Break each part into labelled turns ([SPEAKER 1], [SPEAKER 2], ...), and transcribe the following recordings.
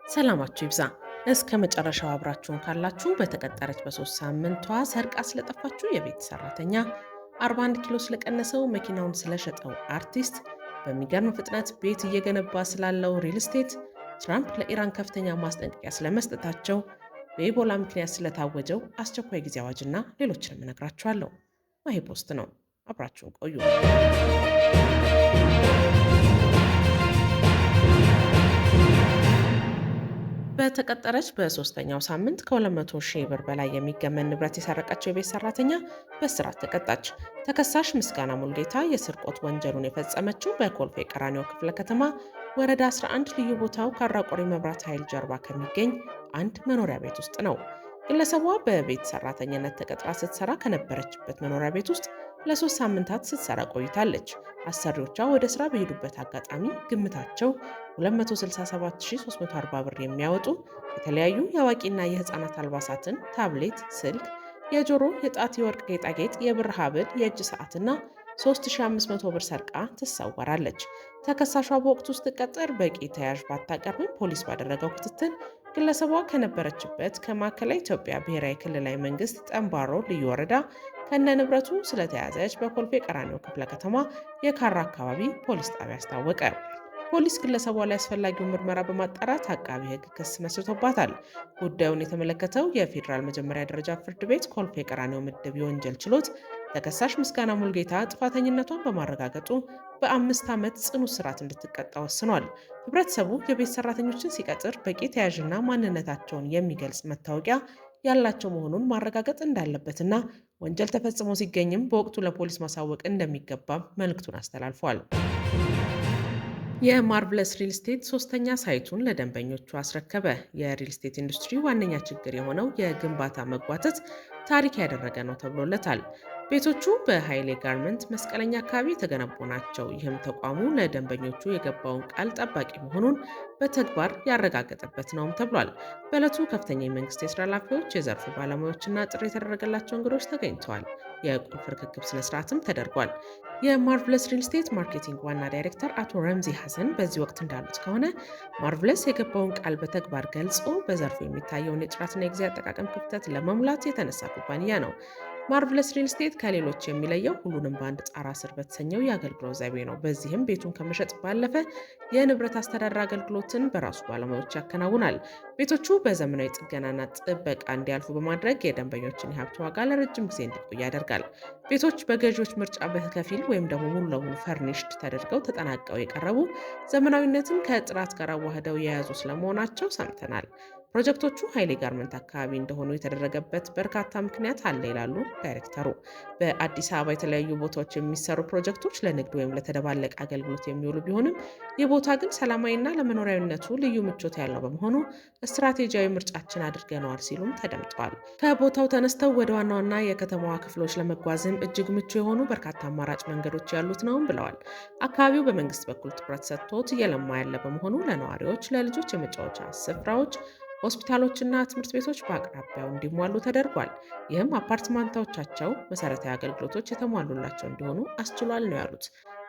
[SPEAKER 1] ሰላማችሁ ይብዛ። እስከ መጨረሻው አብራችሁን ካላችሁ በተቀጠረች በ3 ሳምንቷ ሰርቃ ስለጠፋችሁ የቤት ሰራተኛ፣ 41 ኪሎ ስለቀነሰው መኪናውን ስለሸጠው አርቲስት፣ በሚገርም ፍጥነት ቤት እየገነባ ስላለው ሪል ስቴት፣ ትራምፕ ለኢራን ከፍተኛ ማስጠንቀቂያ ስለመስጠታቸው፣ በኢቦላ ምክንያት ስለታወጀው አስቸኳይ ጊዜ አዋጅና ሌሎችንም እነግራችኋለሁ። ማሂ ፖስት ነው። አብራችሁን ቆዩ። በተቀጠረች በሶስተኛው ሳምንት ከ200 ሺህ ብር በላይ የሚገመን ንብረት የሰረቀችው የቤት ሰራተኛ በእስራት ተቀጣች። ተከሳሽ ምስጋና ሙልጌታ የስርቆት ወንጀሉን የፈጸመችው በኮልፌ ቀራኒዮ ክፍለ ከተማ ወረዳ 11 ልዩ ቦታው ካራቆሪ መብራት ኃይል ጀርባ ከሚገኝ አንድ መኖሪያ ቤት ውስጥ ነው። ግለሰቧ በቤት ሰራተኝነት ተቀጥራ ስትሰራ ከነበረችበት መኖሪያ ቤት ውስጥ ለ3 ሳምንታት ስትሰራ ቆይታለች። አሰሪዎቿ ወደ ስራ በሄዱበት አጋጣሚ ግምታቸው 267340 ብር የሚያወጡ የተለያዩ የአዋቂና የህፃናት አልባሳትን፣ ታብሌት፣ ስልክ፣ የጆሮ፣ የጣት፣ የወርቅ ጌጣጌጥ፣ የብር ሀብል፣ የእጅ ሰዓትና 3500 ብር ሰርቃ ትሰወራለች። ተከሳሿ በወቅቱ ስትቀጠር በቂ ተያዥ ባታቀርብም ፖሊስ ባደረገው ክትትል ግለሰቧ ከነበረችበት ከማዕከላዊ ኢትዮጵያ ብሔራዊ ክልላዊ መንግስት ጠምባሮ ልዩ ወረዳ ከነ ንብረቱ ስለተያዘች በኮልፌ ቀራኒዮ ክፍለ ከተማ የካራ አካባቢ ፖሊስ ጣቢያ አስታወቀ። ፖሊስ ግለሰቧ ላይ አስፈላጊውን ምርመራ በማጣራት አቃቢ ሕግ ክስ መስርቶባታል። ጉዳዩን የተመለከተው የፌዴራል መጀመሪያ ደረጃ ፍርድ ቤት ኮልፌ ቀራኒዮ ምድብ የወንጀል ችሎት ተከሳሽ ምስጋና ሙልጌታ ጥፋተኝነቷን በማረጋገጡ በ5 ዓመት ጽኑ እስራት እንድትቀጣ ወስኗል። ህብረተሰቡ የቤት ሰራተኞችን ሲቀጥር በቂ ተያዥና ማንነታቸውን የሚገልጽ መታወቂያ ያላቸው መሆኑን ማረጋገጥ እንዳለበትና ወንጀል ተፈጽሞ ሲገኝም በወቅቱ ለፖሊስ ማሳወቅ እንደሚገባም መልእክቱን አስተላልፏል። የማርቭለስ ሪል ስቴት ሶስተኛ ሳይቱን ለደንበኞቹ አስረከበ። የሪል ስቴት ኢንዱስትሪ ዋነኛ ችግር የሆነው የግንባታ መጓተት ታሪክ ያደረገ ነው ተብሎለታል። ቤቶቹ በኃይሌ ጋርመንት መስቀለኛ አካባቢ የተገነቡ ናቸው። ይህም ተቋሙ ለደንበኞቹ የገባውን ቃል ጠባቂ መሆኑን በተግባር ያረጋገጠበት ነውም ተብሏል። በዕለቱ ከፍተኛ የመንግስት የስራ ኃላፊዎች፣ የዘርፉ ባለሙያዎችና ጥሪ የተደረገላቸው እንግዶች ተገኝተዋል። የቁልፍ ርክክብ ስነስርዓትም ተደርጓል። የማርቭለስ ሪል ስቴት ማርኬቲንግ ዋና ዳይሬክተር አቶ ረምዚ ሐሰን በዚህ ወቅት እንዳሉት ከሆነ ማርቭለስ የገባውን ቃል በተግባር ገልጾ በዘርፉ የሚታየውን የጥራትና የጊዜ አጠቃቀም ክፍተት ለመሙላት የተነሳ ኩባንያ ነው። ማርቭለስ ሪል ስቴት ከሌሎች የሚለየው ሁሉንም በአንድ ጣራ ስር በተሰኘው የአገልግሎት ዘይቤ ነው። በዚህም ቤቱን ከመሸጥ ባለፈ የንብረት አስተዳደር አገልግሎትን በራሱ ባለሙያዎች ያከናውናል። ቤቶቹ በዘመናዊ ጥገናና ጥበቃ እንዲያልፉ በማድረግ የደንበኞችን የሀብት ዋጋ ለረጅም ጊዜ እንዲቆይ ያደርጋል። ቤቶች በገዢዎች ምርጫ በከፊል ወይም ደግሞ ሙሉ ለሙሉ ፈርኒሽድ ተደርገው ተጠናቀው የቀረቡ፣ ዘመናዊነትን ከጥራት ጋር አዋህደው የያዙ ስለመሆናቸው ሰምተናል። ፕሮጀክቶቹ ኃይሌ ጋርመንት አካባቢ እንደሆኑ የተደረገበት በርካታ ምክንያት አለ ይላሉ ዳይሬክተሩ። በአዲስ አበባ የተለያዩ ቦታዎች የሚሰሩ ፕሮጀክቶች ለንግድ ወይም ለተደባለቀ አገልግሎት የሚውሉ ቢሆንም ይህ ቦታ ግን ሰላማዊና ለመኖሪያዊነቱ ልዩ ምቾት ያለው በመሆኑ ስትራቴጂያዊ ምርጫችን አድርገነዋል ሲሉም ተደምጠዋል። ከቦታው ተነስተው ወደ ዋና ዋና የከተማዋ ክፍሎች ለመጓዝም እጅግ ምቹ የሆኑ በርካታ አማራጭ መንገዶች ያሉት ነውም ብለዋል። አካባቢው በመንግስት በኩል ትኩረት ሰጥቶት እየለማ ያለ በመሆኑ ለነዋሪዎች፣ ለልጆች የመጫወቻ ስፍራዎች፣ ሆስፒታሎችና ትምህርት ቤቶች በአቅራቢያው እንዲሟሉ ተደርጓል። ይህም አፓርትማንቶቻቸው መሰረታዊ አገልግሎቶች የተሟሉላቸው እንዲሆኑ አስችሏል ነው ያሉት።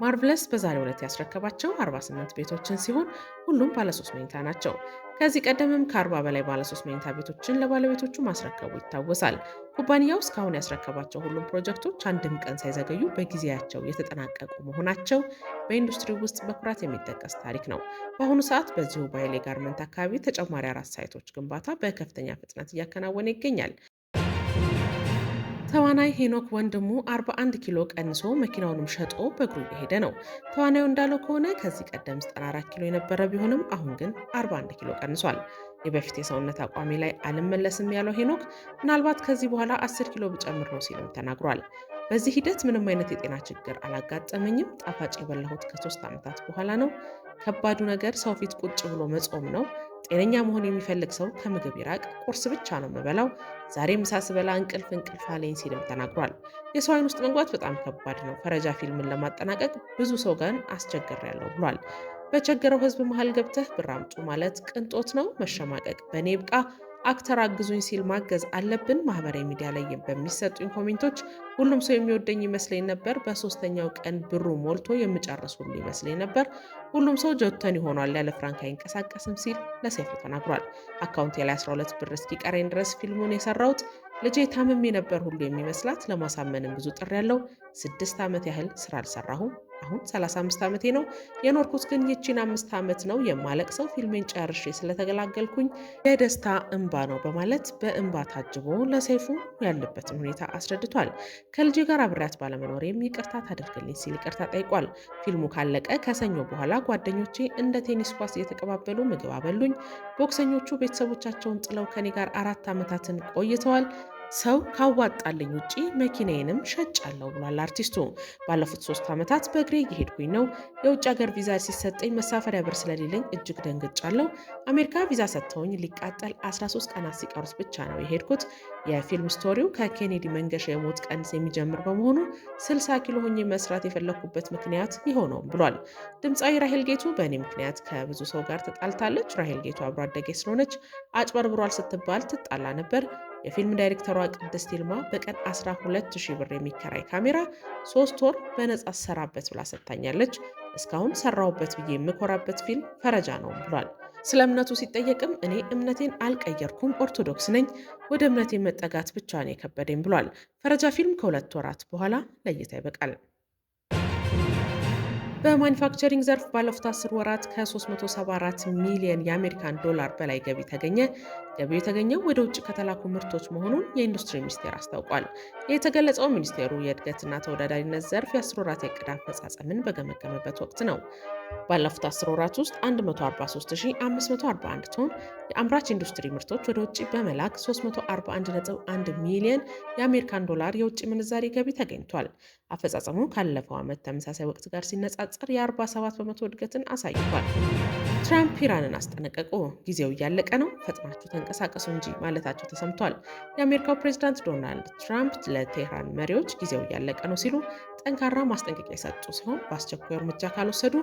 [SPEAKER 1] ማርቭለስ በዛሬው ዕለት ያስረከባቸው 48 ቤቶችን ሲሆን ሁሉም ባለ3 መኝታ ናቸው። ከዚህ ቀደምም ከ40 በላይ ባለ3 መኝታ ቤቶችን ለባለቤቶቹ ማስረከቡ ይታወሳል። ኩባንያው እስካሁን ያስረከባቸው ሁሉም ፕሮጀክቶች አንድም ቀን ሳይዘገዩ በጊዜያቸው የተጠናቀቁ መሆናቸው በኢንዱስትሪ ውስጥ በኩራት የሚጠቀስ ታሪክ ነው። በአሁኑ ሰዓት በዚሁ በኃይሌ ጋርመንት አካባቢ ተጨማሪ 4 ሳይቶች ግንባታ በከፍተኛ ፍጥነት እያከናወነ ይገኛል። ተዋናይ ሄኖክ ወንድሙ 41 ኪሎ ቀንሶ መኪናውንም ሸጦ በእግሩ እየሄደ ነው። ተዋናዩ እንዳለው ከሆነ ከዚህ ቀደም 94 ኪሎ የነበረ ቢሆንም አሁን ግን 41 ኪሎ ቀንሷል። የበፊት የሰውነት አቋሚ ላይ አልመለስም ያለው ሄኖክ ምናልባት ከዚህ በኋላ 10 ኪሎ ብጨምር ነው ሲልም ተናግሯል። በዚህ ሂደት ምንም አይነት የጤና ችግር አላጋጠመኝም። ጣፋጭ የበላሁት ከ3 ዓመታት በኋላ ነው። ከባዱ ነገር ሰው ፊት ቁጭ ብሎ መጾም ነው። ጤነኛ መሆን የሚፈልግ ሰው ከምግብ ይራቅ። ቁርስ ብቻ ነው የምበላው። ዛሬ ምሳ ስበላ እንቅልፍ አለኝ ሲልም ተናግሯል። የሰው አይን ውስጥ መግባት በጣም ከባድ ነው። ፈረጃ ፊልምን ለማጠናቀቅ ብዙ ሰው ጋር አስቸግሬያለሁ ብሏል። በቸገረው ህዝብ መሃል ገብተህ ብር አምጡ ማለት ቅንጦት ነው፣ መሸማቀቅ በእኔ ብቃ፣ አክተር አግዙኝ ሲል ማገዝ አለብን። ማህበራዊ ሚዲያ ላይ በሚሰጡኝ ኮሜንቶች ሁሉም ሰው የሚወደኝ ይመስለኝ ነበር። በሶስተኛው ቀን ብሩ ሞልቶ የምጨርስ ሁሉ ይመስለኝ ነበር። ሁሉም ሰው ጆተኒ ሆኗል፣ ያለ ፍራንክ አይንቀሳቀስም ሲል ለሰይፉ ተናግሯል። አካውንቴ ላይ 12 ብር እስኪቀረኝ ድረስ ፊልሙን የሰራሁት ልጄ ታምሜ ነበር ሁሉ የሚመስላት፣ ለማሳመንም ብዙ ጥሪ ያለው 6 ዓመት ያህል ስራ አልሰራሁም። አሁን 35 ዓመቴ ነው። የኖርኩት ግን ይቺን 5 ዓመት ነው። የማለቅሰው ፊልሜን ጨርሼ ስለተገላገልኩኝ የደስታ እንባ ነው በማለት በእንባ ታጅቦ ለሰይፉ ያለበትን ሁኔታ አስረድቷል። ከልጄ ጋር አብሬያት ባለመኖሬም ይቅርታ ታደርግልኝ ሲል ይቅርታ ጠይቋል። ፊልሙ ካለቀ ከሰኞ በኋላ ጓደኞቼ እንደ ቴኒስ ኳስ እየተቀባበሉ ምግብ አበሉኝ። ቦክሰኞቹ ቤተሰቦቻቸውን ጥለው ከኔ ጋር 4 ዓመታትን ቆይተዋል። ሰው ካዋጣልኝ ውጪ መኪናዬንም ሸጫለሁ ብሏል አርቲስቱ። ባለፉት 3 ዓመታት በእግሬ እየሄድኩኝ ነው። የውጭ ሀገር ቪዛ ሲሰጠኝ መሳፈሪያ ብር ስለሌለኝ እጅግ ደንግጫለሁ። አሜሪካ ቪዛ ሰጥተውኝ ሊቃጠል 13 ቀናት ሲቀሩት ብቻ ነው የሄድኩት። የፊልም ስቶሪው ከኬኔዲ መንገሻ የሞት ቀን የሚጀምር በመሆኑ 60 ኪሎ ሆኜ መስራት የፈለግኩበት ምክንያት ይሆነውም ብሏል። ድምፃዊ ራሄል ጌቱ በእኔ ምክንያት ከብዙ ሰው ጋር ተጣልታለች። ራሄል ጌቱ አብሮ አደጌ ስለሆነች አጭበርብሯል ስትባል ትጣላ ነበር። የፊልም ዳይሬክተሯ ቅድስት ይልማ በቀን 12,000 ብር የሚከራይ ካሜራ 3 ወር በነጻ ሰራበት ብላ ሰጥታኛለች። እስካሁን ሰራሁበት ብዬ የምኮራበት ፊልም ፈረጃ ነው ብሏል። ስለ እምነቱ ሲጠየቅም እኔ እምነቴን አልቀየርኩም፣ ኦርቶዶክስ ነኝ። ወደ እምነቴ መጠጋት ብቻ ነው የከበደኝ ብሏል። ፈረጃ ፊልም ከ2 ወራት በኋላ ለእይታ ይበቃል። በማኒፋክቸሪንግ ዘርፍ ባለፉት 10 ወራት ከ374 ሚሊዮን የአሜሪካን ዶላር በላይ ገቢ ተገኘ። ገቢው የተገኘው ወደ ውጭ ከተላኩ ምርቶች መሆኑን የኢንዱስትሪ ሚኒስቴር አስታውቋል። የተገለጸው ሚኒስቴሩ የእድገትና ተወዳዳሪነት ዘርፍ የ10 ወራት የዕቅድ አፈጻጸምን በገመገመበት ወቅት ነው። ባለፉት 10 ወራት ውስጥ 143541 ቶን የአምራች ኢንዱስትሪ ምርቶች ወደ ውጭ በመላክ 341.1 ሚሊዮን የአሜሪካን ዶላር የውጭ ምንዛሪ ገቢ ተገኝቷል። አፈጻጸሙ ካለፈው ዓመት ተመሳሳይ ወቅት ጋር ሲነጻጸር የ47 በመቶ እድገትን አሳይቷል። ትራምፕ ኢራንን አስጠነቀቁ። ጊዜው እያለቀ ነው፣ ፈጥናችሁ ተንቀሳቀሱ እንጂ ማለታቸው ተሰምቷል። የአሜሪካው ፕሬዝዳንት ዶናልድ ትራምፕ ለቴህራን መሪዎች ጊዜው እያለቀ ነው ሲሉ ጠንካራ ማስጠንቀቂያ የሰጡ ሲሆን በአስቸኳይ እርምጃ ካልወሰዱ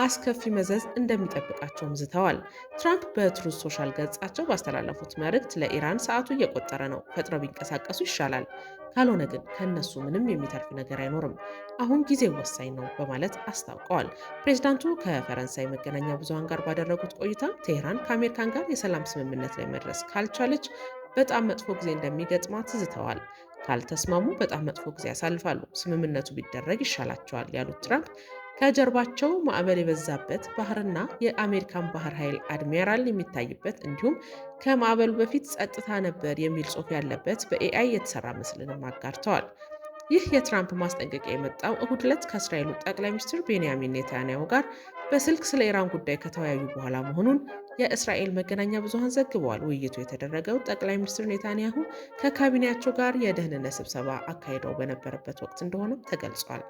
[SPEAKER 1] አስከፊ መዘዝ እንደሚጠብቃቸውም ዝተዋል። ትራምፕ በትሩዝ ሶሻል ገጻቸው ባስተላለፉት መልእክት ለኢራን ሰዓቱ እየቆጠረ ነው፣ ፈጥነው ቢንቀሳቀሱ ይሻላል፣ ካልሆነ ግን ከነሱ ምንም የሚተርፍ ነገር አይኖርም፣ አሁን ጊዜው ወሳኝ ነው በማለት አስታውቀዋል። ፕሬዝዳንቱ ከፈረንሳይ መገናኛ ብዙሃን ጋር ባደረጉት ቆይታ ቴህራን ከአሜሪካን ጋር የሰላም ስምምነት ላይ መድረስ ካልቻለች በጣም መጥፎ ጊዜ እንደሚገጥማት ዝተዋል። ካልተስማሙ በጣም መጥፎ ጊዜ ያሳልፋሉ፣ ስምምነቱ ቢደረግ ይሻላቸዋል ያሉት ትራምፕ ከጀርባቸው ማዕበል የበዛበት ባህርና የአሜሪካን ባህር ኃይል አድሚራል የሚታይበት እንዲሁም ከማዕበሉ በፊት ጸጥታ ነበር የሚል ጽሑፍ ያለበት በኤአይ የተሰራ ምስልንም አጋርተዋል። ይህ የትራምፕ ማስጠንቀቂያ የመጣው እሁድ ዕለት ከእስራኤሉ ጠቅላይ ሚኒስትር ቤንያሚን ኔታንያሁ ጋር በስልክ ስለ ኢራን ጉዳይ ከተወያዩ በኋላ መሆኑን የእስራኤል መገናኛ ብዙሃን ዘግበዋል። ውይይቱ የተደረገው ጠቅላይ ሚኒስትር ኔታንያሁ ከካቢኔያቸው ጋር የደህንነት ስብሰባ አካሂደው በነበረበት ወቅት እንደሆነም ተገልጿል።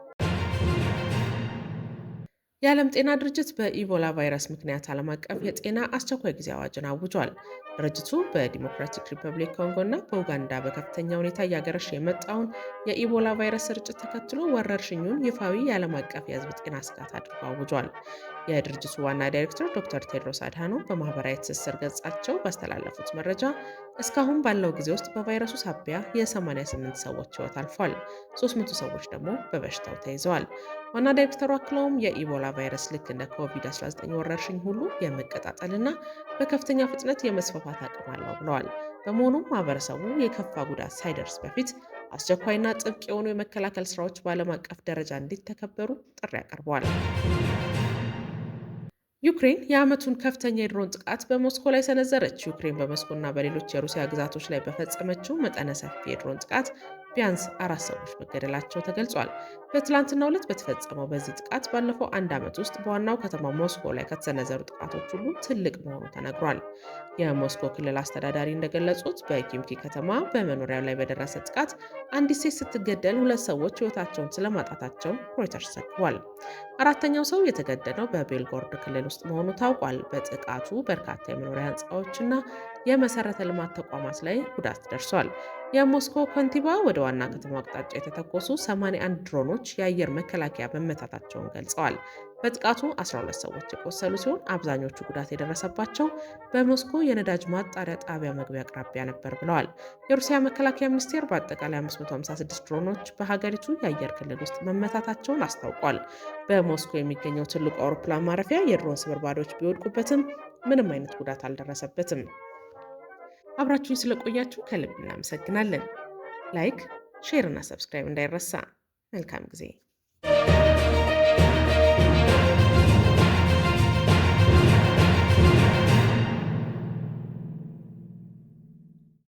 [SPEAKER 1] የዓለም ጤና ድርጅት በኢቦላ ቫይረስ ምክንያት ዓለም አቀፍ የጤና አስቸኳይ ጊዜ አዋጅን አውጇል። ድርጅቱ በዲሞክራቲክ ሪፐብሊክ ኮንጎ እና በኡጋንዳ በከፍተኛ ሁኔታ እያገረሸ የመጣውን የኢቦላ ቫይረስ ስርጭት ተከትሎ ወረርሽኙን ይፋዊ የዓለም አቀፍ የሕዝብ ጤና ስጋት አድርጎ አውጇል። የድርጅቱ ዋና ዳይሬክተር ዶክተር ቴድሮስ አድሃኖም በማህበራዊ ትስስር ገጻቸው ባስተላለፉት መረጃ እስካሁን ባለው ጊዜ ውስጥ በቫይረሱ ሳቢያ የ88 ሰዎች ሕይወት አልፏል። 300 ሰዎች ደግሞ በበሽታው ተይዘዋል። ዋና ዳይሬክተሩ አክለውም የኢቦላ ቫይረስ ልክ እንደ ኮቪድ-19 ወረርሽኝ ሁሉ የመቀጣጠልና በከፍተኛ ፍጥነት የመስፋፋት አቅም አለው ብለዋል። በመሆኑም ማህበረሰቡ የከፋ ጉዳት ሳይደርስ በፊት አስቸኳይና ጥብቅ የሆኑ የመከላከል ስራዎች በዓለም አቀፍ ደረጃ እንዲተከበሩ ጥሪ አቅርበዋል። ዩክሬን የዓመቱን ከፍተኛ የድሮን ጥቃት በሞስኮ ላይ ሰነዘረች። ዩክሬን በሞስኮና በሌሎች የሩሲያ ግዛቶች ላይ በፈጸመችው መጠነ ሰፊ የድሮን ጥቃት ቢያንስ 4 ሰዎች መገደላቸው ተገልጿል። በትላንትናው ዕለት በተፈጸመው በዚህ ጥቃት ባለፈው 1 ዓመት ውስጥ በዋናው ከተማ ሞስኮ ላይ ከተሰነዘሩ ጥቃቶች ሁሉ ትልቅ መሆኑ ተነግሯል። የሞስኮ ክልል አስተዳዳሪ እንደገለጹት በኪምኪ ከተማ በመኖሪያ ላይ በደረሰ ጥቃት አንዲት ሴት ስትገደል 2 ሰዎች ሕይወታቸውን ስለማጣታቸው ሮይተርስ ዘግቧል። 4ኛው ሰው የተገደለው በቤልጎሮድ ክልል ውስጥ መሆኑ ታውቋል። በጥቃቱ በርካታ የመኖሪያ ሕንፃዎችና የመሰረተ ልማት ተቋማት ላይ ጉዳት ደርሷል። የሞስኮ ከንቲባ ወደ ዋና ከተማ አቅጣጫ የተተኮሱ 81 ድሮኖች የአየር መከላከያ መመታታቸውን ገልጸዋል። በጥቃቱ 12 ሰዎች የቆሰሉ ሲሆን አብዛኞቹ ጉዳት የደረሰባቸው በሞስኮ የነዳጅ ማጣሪያ ጣቢያ መግቢያ አቅራቢያ ነበር ብለዋል። የሩሲያ መከላከያ ሚኒስቴር በአጠቃላይ 556 ድሮኖች በሀገሪቱ የአየር ክልል ውስጥ መመታታቸውን አስታውቋል። በሞስኮ የሚገኘው ትልቁ አውሮፕላን ማረፊያ የድሮን ስብርባሪዎች ቢወድቁበትም ምንም አይነት ጉዳት አልደረሰበትም። አብራችሁን ስለቆያችሁ ከልብ እናመሰግናለን። ላይክ፣ ሼር እና ሰብስክራይብ እንዳይረሳ። መልካም ጊዜ